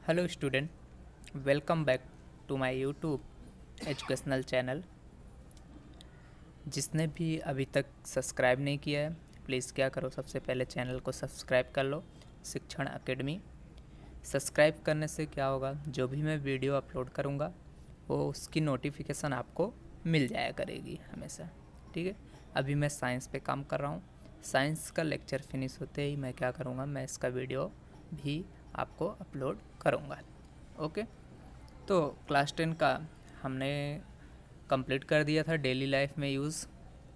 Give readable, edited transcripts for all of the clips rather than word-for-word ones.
Hello student, welcome back to my YouTube educational channel. जिसने भी अभी तक सब्सक्राइब नहीं किया है, प्लीज़ क्या करो, सबसे पहले चैनल को सब्सक्राइब कर लो। शिक्षण एकेडमी सब्सक्राइब करने से क्या होगा, जो भी मैं वीडियो अपलोड करूँगा वो उसकी नोटिफिकेशन आपको मिल जाया करेगी हमेशा। ठीक है, अभी मैं साइंस पे काम कर रहा हूँ। साइंस का लेक्चर फिनिश होते ही मैं क्या करूँगा, मैं इसका वीडियो भी आपको अपलोड करूँगा। ओके, तो क्लास 10 का हमने कंप्लीट कर दिया था डेली लाइफ में यूज़।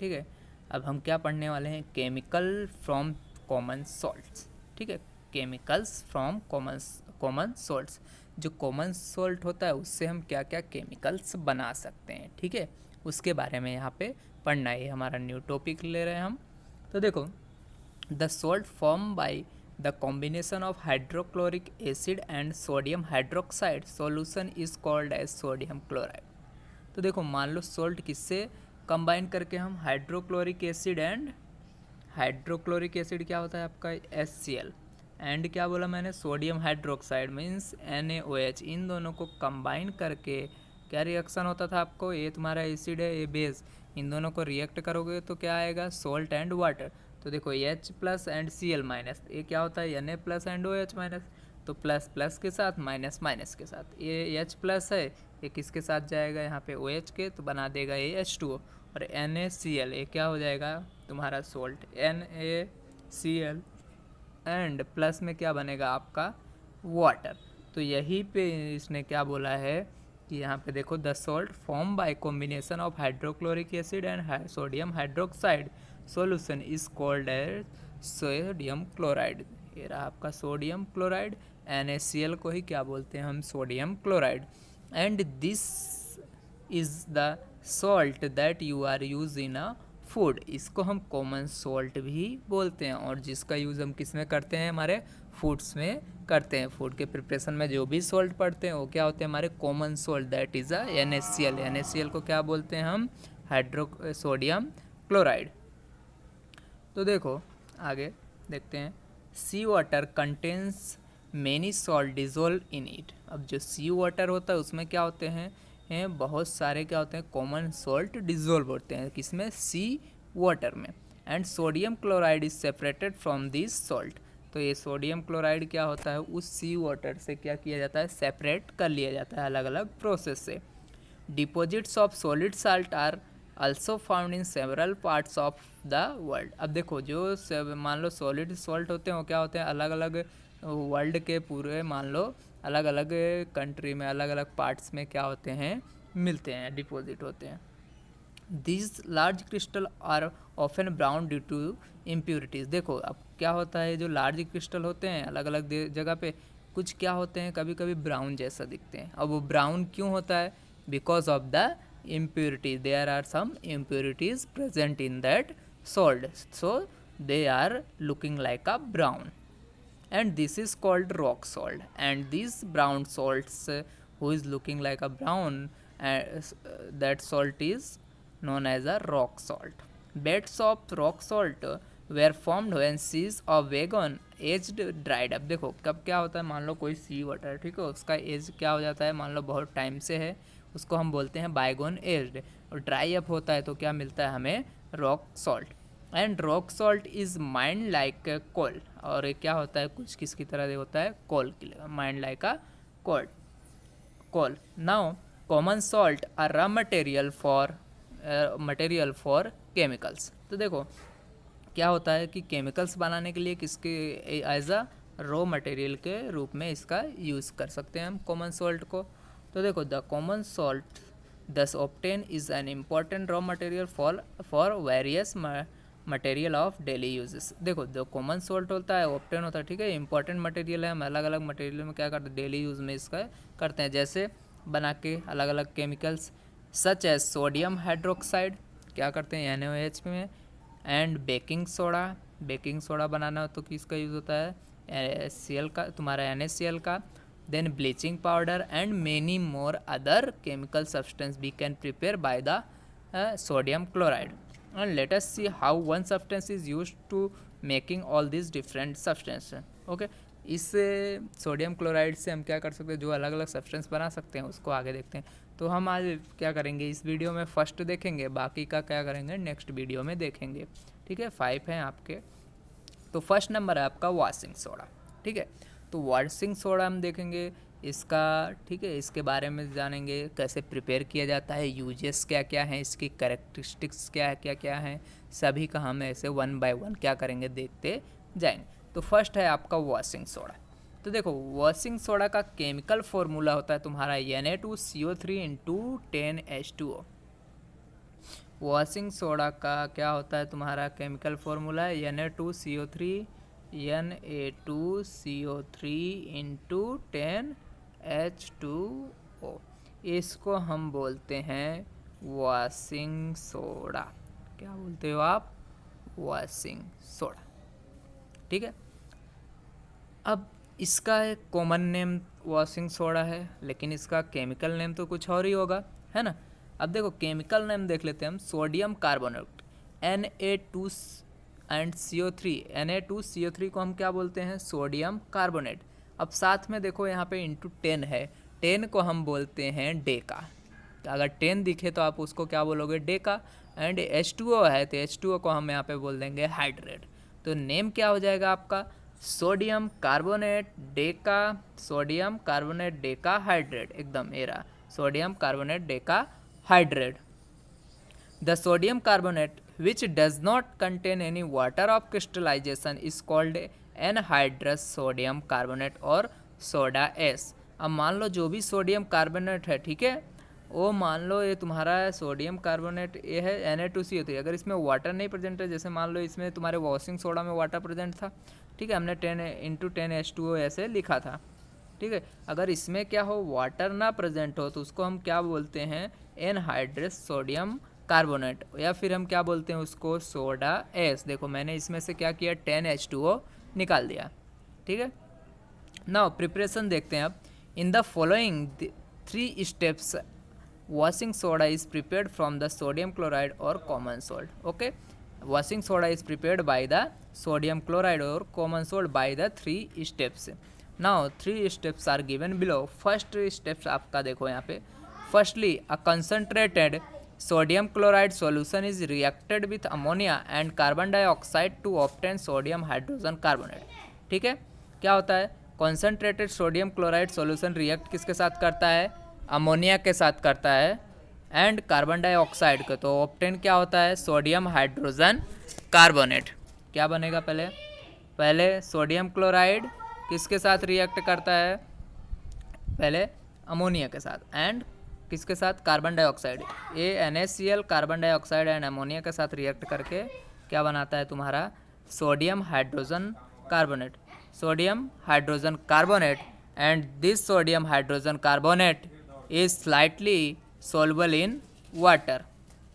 ठीक है, अब हम क्या पढ़ने वाले हैं, केमिकल फ्रॉम कॉमन सॉल्ट्स। ठीक है, केमिकल्स फ्रॉम कॉमन सॉल्ट्स। जो कॉमन सॉल्ट होता है उससे हम क्या क्या केमिकल्स बना सकते हैं। ठीक है, उसके बारे में यहाँ पे पढ़ना है, हमारा न्यू टॉपिक ले रहे हैं हम। तो देखो, the salt formed by the combination of hydrochloric acid and sodium hydroxide solution is called as sodium chloride। तो देखो, मान लो सॉल्ट किससे कंबाइन करके हम hydrochloric acid and hydrochloric acid क्या होता है आपका HCl, एंड क्या बोला मैंने, सोडियम हाइड्रोक्साइड मीन्स NaOH, इन दोनों को कंबाइन करके क्या रिएक्शन होता था आपको, ये तुम्हारा एसिड है, ये बेस, इन दोनों को रिएक्ट करोगे तो क्या आएगा, सोल्ट एंड वाटर। तो देखो H plus and Cl minus, ये क्या होता है Na plus and OH minus. तो प्लस प्लस के साथ माइनस माइनस के साथ, ये H प्लस है, ये किसके साथ जाएगा यहाँ पे OH के, तो बना देगा ये H2O। और NaCl, ये क्या हो जाएगा तुम्हारा सोल्ट NaCl, एंड प्लस में क्या बनेगा आपका वाटर। तो यही पे इसने क्या बोला है कि यहाँ पे देखो, the salt form by combination of hydrochloric acid and sodium hydroxide solution is called as sodium chloride. ये रहा आपका सोडियम क्लोराइड, NaCl को ही क्या बोलते हैं हम, sodium chloride. And this is the salt that you are use in a food. इसको हम कॉमन सॉल्ट भी बोलते हैं, और जिसका यूज़ हम किस में करते हैं, हमारे फूड्स में करते हैं। फूड के प्रिपरेशन में जो भी सॉल्ट पड़ते हैं वो क्या होते हैं, हमारे common salt, that is a NaCl। NaCl को क्या बोलते हैं हम, सोडियम क्लोराइड। तो देखो आगे देखते हैं, sea water contains many salt dissolve in it. अब जो सी वाटर होता है उसमें क्या होते हैं, बहुत सारे क्या होते हैं, कॉमन सॉल्ट डिजोल्व होते हैं, किसमें, सी वाटर में। And sodium chloride is separated from this salt. तो ये सोडियम क्लोराइड क्या होता है, उस सी वाटर से क्या किया जाता है, सेपरेट कर लिया जाता है अलग अलग प्रोसेस से। Deposits of solid salt are also found in several parts of the world. अब देखो, जो मान लो सॉलिड सॉल्ट होते हैं वो क्या होते हैं, अलग अलग वर्ल्ड के पूरे मान लो अलग अलग कंट्री में अलग अलग पार्ट्स में क्या होते हैं, मिलते हैं, डिपॉजिट होते हैं। This large crystal are often brown due to impurities. देखो अब क्या होता है, जो लार्ज क्रिस्टल होते हैं अलग अलग जगह पे, कुछ क्या होते हैं, कभी कभी ब्राउन जैसा दिखते हैं। अब वो ब्राउन क्यों होता है, because of the impurities, there are some impurities present in that salt, so they are looking like a brown, and this is called rock salt. And these brown salts who is looking like a brown, that salt is known as a rock salt. Beds of rock salt were formed when seas of wagon aged dried। अब देखो कब क्या होता है, मान लो कोई सी water है, ठीक है, उसका एज क्या हो जाता है, मान लो बहुत टाइम से है, उसको हम बोलते हैं बायगोन एज्ड, और ड्राई अप होता है तो क्या मिलता है हमें, rock salt. And rock salt is mined like coal, और ये क्या होता है, कुछ किसकी तरह होता है, कोल की, mined like a coal coal. Now common salt are raw material for chemicals. तो देखो क्या होता है कि केमिकल्स बनाने के लिए किसके एज अ रॉ मटेरियल के रूप में इसका यूज़ कर सकते हैं हम कॉमन सॉल्ट को। तो देखो, the common salt thus obtain is an important raw material for various material of daily uses. देखो, जो कॉमन सॉल्ट होता है, ऑप्टेन होता है, ठीक है, इंपॉर्टेंट मटेरियल है, हम अलग अलग मटेरियल में क्या करते हैं, डेली यूज़ में इसका करते हैं, जैसे बना के अलग अलग chemicals such as sodium hydroxide, क्या करते हैं NaOH में, एंड बेकिंग सोडा बनाना हो तो किसका यूज़ होता है, HCl का, तुम्हारा NaCl का। Then bleaching powder and many more other chemical substance we can prepare by the sodium chloride. And let us see how one substance is used to making all these different substances. Okay, इस sodium chloride से हम क्या कर सकते हैं, जो अलग अलग सब्सटेंस बना सकते हैं उसको आगे देखते हैं। तो हम आज क्या करेंगे, इस वीडियो में फर्स्ट देखेंगे, बाकी का क्या करेंगे नेक्स्ट वीडियो में देखेंगे। ठीक है, 5 हैं आपके। तो फर्स्ट नंबर है आपका वॉशिंग सोडा। ठीक है, तो वॉशिंग सोडा हम देखेंगे इसका। ठीक है, इसके बारे में जानेंगे, कैसे प्रिपेयर किया जाता है, यूजेस क्या क्या हैं, इसकी कैरेक्टरिस्टिक्स क्या क्या हैं, सभी का हम ऐसे 1 बाय 1 क्या करेंगे देखते जाएंगे। तो फर्स्ट है आपका वॉशिंग सोडा। तो देखो, वॉशिंग सोडा का केमिकल फॉर्मूला होता है तुम्हारा Na2CO3 into 10H2O। Washing soda का क्या होता है तुम्हारा केमिकल फॉर्मूला है Na2CO3 इंटू 10H2O। इसको हम बोलते हैं वॉशिंग सोडा। क्या बोलते हो आप, वॉशिंग सोडा। ठीक है, अब इसका एक कॉमन नेम वॉशिंग सोडा है, लेकिन इसका केमिकल नेम तो कुछ और ही होगा, है ना। अब देखो केमिकल नेम देख लेते हैं हम। Sodium carbonate Na2 and CO3, Na2CO3 को हम क्या बोलते हैं, सोडियम कार्बोनेट। अब साथ में देखो यहाँ पे इंटू 10 है, 10 को हम बोलते हैं डेका। अगर 10 दिखे तो आप उसको क्या बोलोगे, डेका। एंड H2O है तो H2O को हम यहाँ पे बोल देंगे हाइड्रेट। तो नेम क्या हो जाएगा आपका, sodium carbonate Deka, sodium carbonate Deka hydrate, एकदम मेरा sodium carbonate Deka hydrate. The sodium carbonate which does not contain any water of crystallization is called anhydrous sodium carbonate और सोडा एस। अब मान लो जो भी सोडियम कार्बोनेट है, ठीक है, वो मान लो ये तुम्हारा सोडियम कार्बोनेट ये है Na2CO3। अगर इसमें वाटर नहीं प्रेजेंट है, जैसे मान लो इसमें तुम्हारे वॉशिंग सोडा में वाटर प्रेजेंट था, ठीक है, हमने 10 इंटू 10H2O ऐसे लिखा था। ठीक है, अगर इसमें क्या हो, वाटर ना प्रेजेंट हो, तो उसको हम क्या बोलते हैं, एनहाइड्रस सोडियम कार्बोनेट, या फिर हम क्या बोलते हैं उसको, सोडा एस। देखो मैंने इसमें से क्या किया, 10H2O निकाल दिया। ठीक है, नाउ प्रिपरेशन देखते हैं अब। In the following 3 steps washing soda is prepared from the sodium chloride और common salt. Okay, washing soda is prepared by the sodium chloride और common salt by the 3 steps. Now 3 steps are given below. First steps आपका देखो यहाँ पे, firstly a concentrated sodium chloride solution is reacted with ammonia and carbon dioxide to obtain sodium hydrogen carbonate. ठीक है, क्या होता है, concentrated sodium chloride solution react किसके साथ करता है, अमोनिया के साथ करता है एंड कार्बन डाइऑक्साइड का, तो ऑब्टेन क्या होता है, सोडियम हाइड्रोजन कार्बोनेट। क्या बनेगा, पहले सोडियम क्लोराइड किसके साथ रिएक्ट करता है, पहले अमोनिया के साथ एंड किसके साथ, कार्बन डाइऑक्साइड। ये NaCl carbon dioxide and ammonia के साथ रिएक्ट करके क्या बनाता है तुम्हारा, sodium hydrogen carbonate, sodium hydrogen carbonate. And this sodium hydrogen carbonate is slightly soluble in water,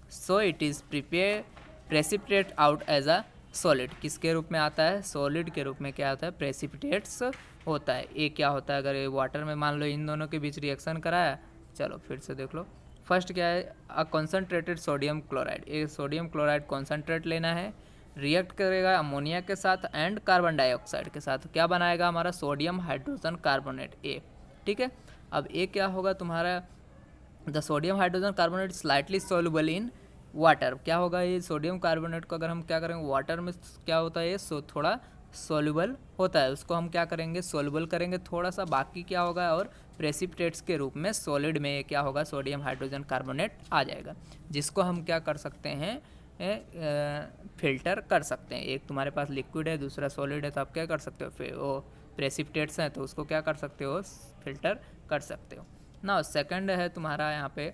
so it is precipitate out as a solid। किसके रूप में आता है, सॉलिड के रूप में क्या होता है, प्रेसिपिटेट्स होता है। ये क्या होता है, अगर ये वाटर में मान लो इन दोनों के बीच रिएक्शन कराया, चलो फिर से देख लो। फर्स्ट क्या है, अ कॉन्सेंट्रेटेड सोडियम क्लोराइड, ये सोडियम क्लोराइड कॉन्सेंट्रेट लेना है, रिएक्ट करेगा अमोनिया के साथ एंड कार्बन डाइऑक्साइड के साथ, क्या बनाएगा हमारा, सोडियम हाइड्रोजन कार्बोनेट ए। ठीक है, अब ए क्या होगा तुम्हारा, the sodium hydrogen carbonate slightly soluble in water. क्या होगा, ये सोडियम कार्बोनेट को अगर हम क्या करेंगे, वाटर में क्या होता है, ये थोड़ा सोल्यूबल होता है, उसको हम क्या करेंगे, सोल्यूबल करेंगे थोड़ा सा, बाकी क्या होगा, और प्रेसिपिटेट्स के रूप में सॉलिड में क्या होगा, सोडियम हाइड्रोजन कार्बोनेट आ जाएगा, जिसको हम क्या कर सकते हैं, फिल्टर कर सकते हैं। एक तुम्हारे पास लिक्विड है, दूसरा सॉलिड है, तो आप क्या कर सकते हो, फिर वो प्रेसिपिटेट्स हैं तो उसको क्या कर सकते हो, फिल्टर कर सकते हो। नाउ सेकंड है तुम्हारा यहाँ पे,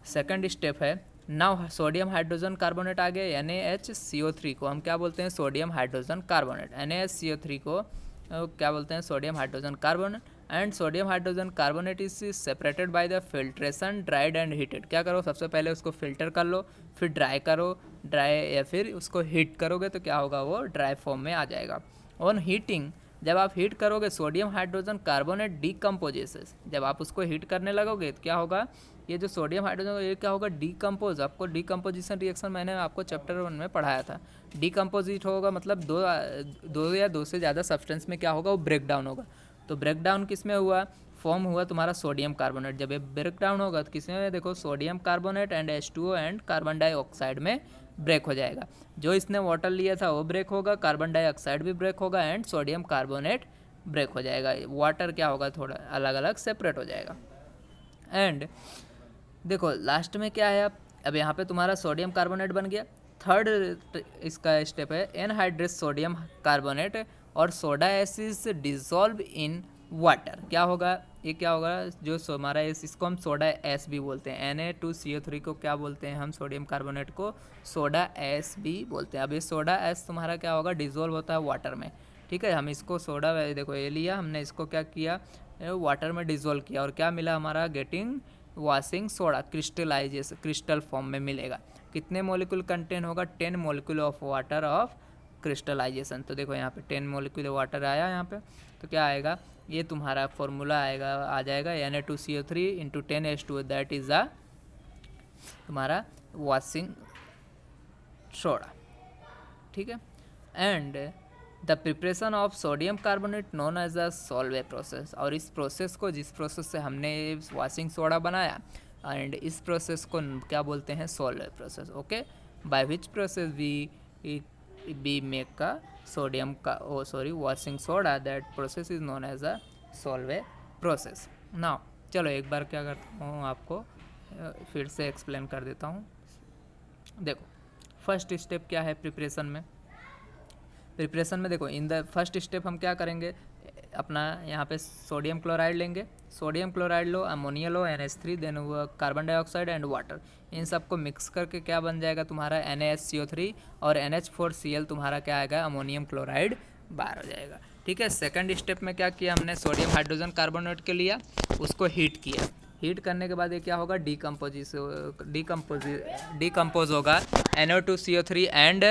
सेकंड स्टेप है, नाउ सोडियम हाइड्रोजन कार्बोनेट आ गया, NaHCO3 को हम क्या बोलते हैं, सोडियम हाइड्रोजन कार्बोनेट। NaHCO3 को क्या बोलते हैं, sodium hydrogen carbonate. And sodium hydrogen carbonate is separated by the filtration, dried and heated. क्या करो, सबसे पहले उसको फिल्टर कर लो, फिर ड्राई करो, ड्राई या फिर उसको हीट करोगे तो क्या होगा, वो ड्राई फॉर्म में आ जाएगा। ऑन हीटिंग जब आप हीट करोगे सोडियम हाइड्रोजन कार्बोनेट डीकम्पोजेसेस, जब आप उसको हीट करने लगोगे तो क्या होगा, ये जो सोडियम हाइड्रोजन ये क्या होगा, डीकम्पोज। आपको डीकम्पोजिशन रिएक्शन मैंने आपको चैप्टर 1 में पढ़ाया था। डीकम्पोजिट होगा मतलब दो या दो से ज़्यादा सब्सटेंस में क्या होगा, वो ब्रेक डाउन होगा। तो ब्रेक डाउन किस में हुआ, फॉर्म हुआ तुम्हारा सोडियम कार्बोनेट। जब ये ब्रेक डाउन होगा तो किस में, देखो sodium carbonate and H2O and carbon dioxide में ब्रेक हो जाएगा। जो इसने वाटर लिया था वो ब्रेक होगा, कार्बन डाइऑक्साइड भी ब्रेक होगा एंड सोडियम कार्बोनेट ब्रेक हो जाएगा। वाटर क्या होगा, थोड़ा अलग अलग सेपरेट हो जाएगा। एंड देखो लास्ट में क्या है, अब यहाँ पे तुम्हारा सोडियम कार्बोनेट बन गया। थर्ड इसका स्टेप है एनहाइड्रस सोडियम कार्बोनेट और soda acid dissolve in water. क्या होगा, ये क्या होगा, जो हमारा इसको हम सोडा एस भी बोलते हैं। Na2CO3 को क्या बोलते हैं हम, सोडियम कार्बोनेट को सोडा एस भी बोलते हैं। अब ये सोडा एस तुम्हारा क्या होगा, डिजोल्व होता है वाटर में। ठीक है, हम इसको सोडा, देखो ये लिया हमने, इसको क्या किया, वाटर में डिजोल्व किया और क्या मिला हमारा, getting washing soda, crystallization, crystal form में मिलेगा। कितने मॉलिक्यूल कंटेन होगा, 10 molecule of water of crystallization. तो देखो यहाँ पे 10 मॉलिक्यूल वाटर आया यहाँ पे, तो क्या आएगा, ये तुम्हारा फॉर्मूला आएगा, आ जाएगा Na2CO3 into 10H2O, that is a तुम्हारा वॉशिंग सोडा। ठीक है, and the preparation of sodium carbonate known as a Solvay process. और इस प्रोसेस को, जिस प्रोसेस से हमने वॉशिंग सोडा बनाया, एंड इस प्रोसेस को क्या बोलते हैं, Solvay process. Okay, by which process we make का सोडियम का washing soda, that process is known as a Solvay process. Now चलो एक बार क्या करता हूँ, आपको फिर से एक्सप्लेन कर देता हूँ। देखो फर्स्ट स्टेप क्या है प्रिपरेशन में, देखो इन द फर्स्ट स्टेप हम क्या करेंगे, अपना यहाँ पे सोडियम क्लोराइड लेंगे, सोडियम क्लोराइड लो, अमोनिया लो, NH3, देन वो कार्बन डाइऑक्साइड एंड वाटर, इन सबको मिक्स करके क्या बन जाएगा तुम्हारा NaCO3 और NH4Cl तुम्हारा क्या आएगा, अमोनियम क्लोराइड बाहर हो जाएगा। ठीक है, सेकंड स्टेप में क्या किया हमने, सोडियम हाइड्रोजन कार्बोनेट के लिया, उसको हीट किया, हीट करने के बाद ये क्या होगा, डिकम्पोज होगा NO2CO3 and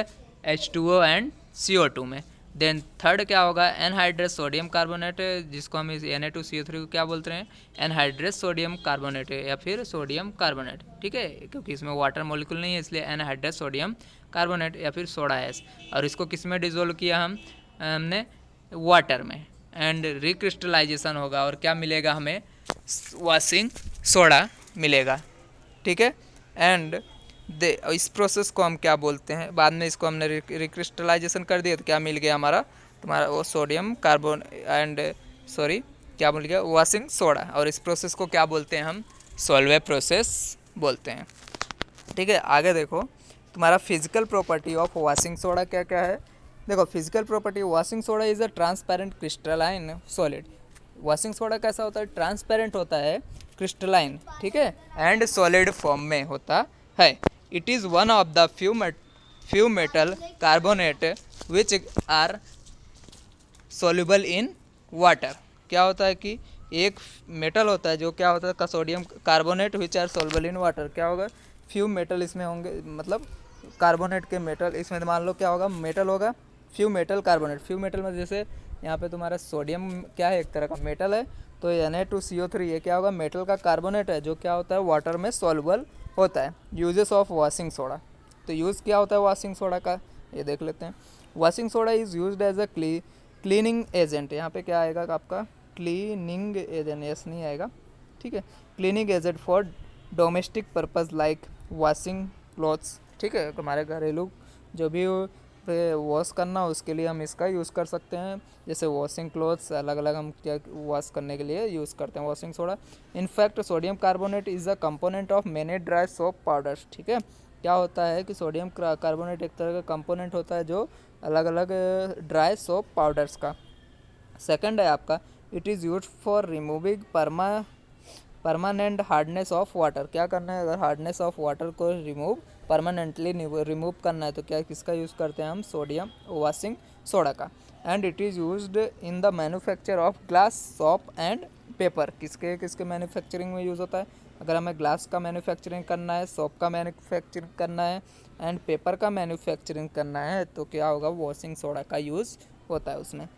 H2O and CO2 में। देन थर्ड क्या होगा, एनहाइड्रस सोडियम कार्बोनेट, जिसको हम इस Na2CO3 को क्या बोलते हैं, एनहाइड्रस सोडियम कार्बोनेट या फिर सोडियम कार्बोनेट। ठीक है, क्योंकि इसमें वाटर मॉलिक्यूल नहीं है इसलिए एनहाइड्रस सोडियम कार्बोनेट या फिर सोडा एस। और इसको किस में डिजोल्व किया हमने वाटर में, एंड रिक्रिस्टलाइजेशन होगा और क्या मिलेगा हमें, वॉशिंग सोडा मिलेगा। ठीक है, एंड इस प्रोसेस को हम क्या बोलते हैं, बाद में इसको हमने रिक्रिस्टलाइजेशन कर दिया तो क्या मिल गया हमारा, तुम्हारा वो सोडियम कार्बन एंड क्या मिल गया, वॉशिंग सोडा। और इस प्रोसेस को क्या बोलते हैं हम, सॉल्वे प्रोसेस बोलते हैं। ठीक है, आगे देखो तुम्हारा physical property of washing soda क्या क्या है। देखो physical property, washing soda is a transparent crystalline solid. Washing soda कैसा होता है, ट्रांसपेरेंट होता है, क्रिस्टलाइन, ठीक है, एंड सॉलिड फॉर्म में होता है। It is one of the few metal carbonate which are soluble in water। क्या होता है कि एक मेटल होता है जो क्या होता है, sodium carbonate which are soluble in water. क्या होगा, फ्यू मेटल इसमें होंगे, मतलब कार्बोनेट के मेटल इसमें, मान लो क्या होगा, मेटल होगा, few metal carbonate. Few metal में जैसे यहाँ पे तुम्हारा सोडियम क्या है, एक तरह का मेटल है, तो Na2CO3 ये क्या होगा, मेटल का कार्बोनेट है जो क्या होता है, वाटर में सॉल्युबल होता है। यूजेस ऑफ वॉशिंग सोडा, तो यूज़ क्या होता है वॉशिंग सोडा का, ये देख लेते हैं। Washing soda is used as a cleaning agent. यहाँ पे क्या आएगा आपका, क्लीनिंग एजेंट, यस नहीं आएगा, ठीक है, cleaning agent for domestic purpose like washing clothes. ठीक है, हमारे घरेलू जो भी वॉश करना उसके लिए हम इसका यूज़ कर सकते हैं। जैसे वॉशिंग क्लॉथ्स अलग अलग हम क्या वॉश करने के लिए यूज़ करते हैं washing soda. In fact sodium carbonate is a component of many dry soap powders. ठीक है, क्या होता है कि सोडियम कार्बोनेट एक तरह का कंपोनेंट होता है जो अलग अलग ड्राई सोप पाउडर्स का। सेकंड है आपका, it is use for removing permanent hardness of water. क्या करना है, अगर हार्डनेस ऑफ वाटर को परमानेंटली रिमूव करना है तो क्या किसका यूज़ करते हैं हम, सोडियम वॉशिंग सोडा का। And it is used in the manufacture of glass, shop and paper. किसके मैन्युफैक्चरिंग में यूज़ होता है, अगर हमें ग्लास का मैन्युफैक्चरिंग करना है, सॉप का मैन्युफैक्चरिंग करना है एंड पेपर का मैन्युफैक्चरिंग करना है तो क्या होगा, वॉशिंग सोडा का यूज़ होता है उसमें।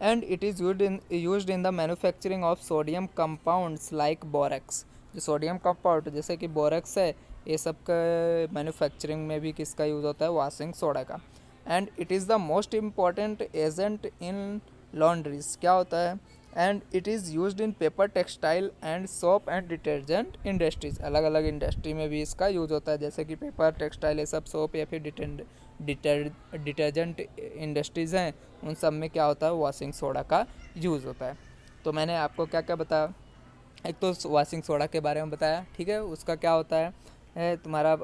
And it is used in the manufacturing of sodium compounds like borax. जो सोडियम कंपाउंड जैसे कि बोरेक्स है, ये सब का मैन्युफैक्चरिंग में भी किसका यूज़ होता है, वॉशिंग सोडा का। And it is the most important agent in laundries, क्या होता है, and it is used in paper, textile and soap and detergent industries. अलग अलग इंडस्ट्री में भी इसका यूज़ होता है, जैसे कि पेपर, टेक्सटाइल, ये सब सोप या फिर डिटर्जेंट इंडस्ट्रीज़ हैं, उन सब में क्या होता है, वॉशिंग सोडा का यूज़ होता है। तो मैंने आपको क्या क्या बताया, एक तो वॉशिंग सोडा के बारे में बताया, ठीक है, उसका क्या होता है तुम्हारा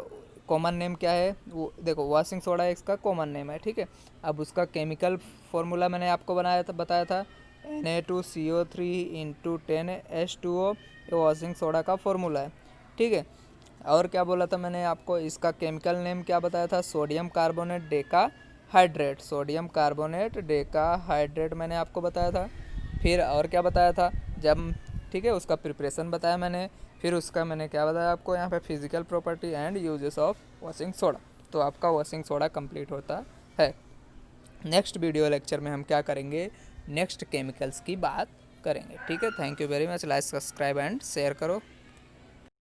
कॉमन नेम क्या है, वो देखो वॉशिंग सोडा इसका कॉमन नेम है, ठीक है। अब उसका केमिकल फॉर्मूला मैंने आपको बताया था Na2CO3 इंटू 10H2O, ये वॉशिंग सोडा का फॉर्मूला है, ठीक है। और क्या बोला था मैंने आपको, इसका केमिकल नेम क्या बताया था, sodium carbonate Deka hydrate, sodium carbonate Deka hydrate मैंने आपको बताया था। फिर और क्या बताया था जब, ठीक है, उसका प्रिपरेशन बताया मैंने। फिर उसका मैंने क्या बताया आपको यहाँ पे, physical property and uses of washing soda. तो आपका वॉशिंग सोडा कंप्लीट होता है। नेक्स्ट वीडियो लेक्चर में हम क्या करेंगे, नेक्स्ट केमिकल्स की बात करेंगे, ठीक है। Thank you very much, like subscribe and share करो।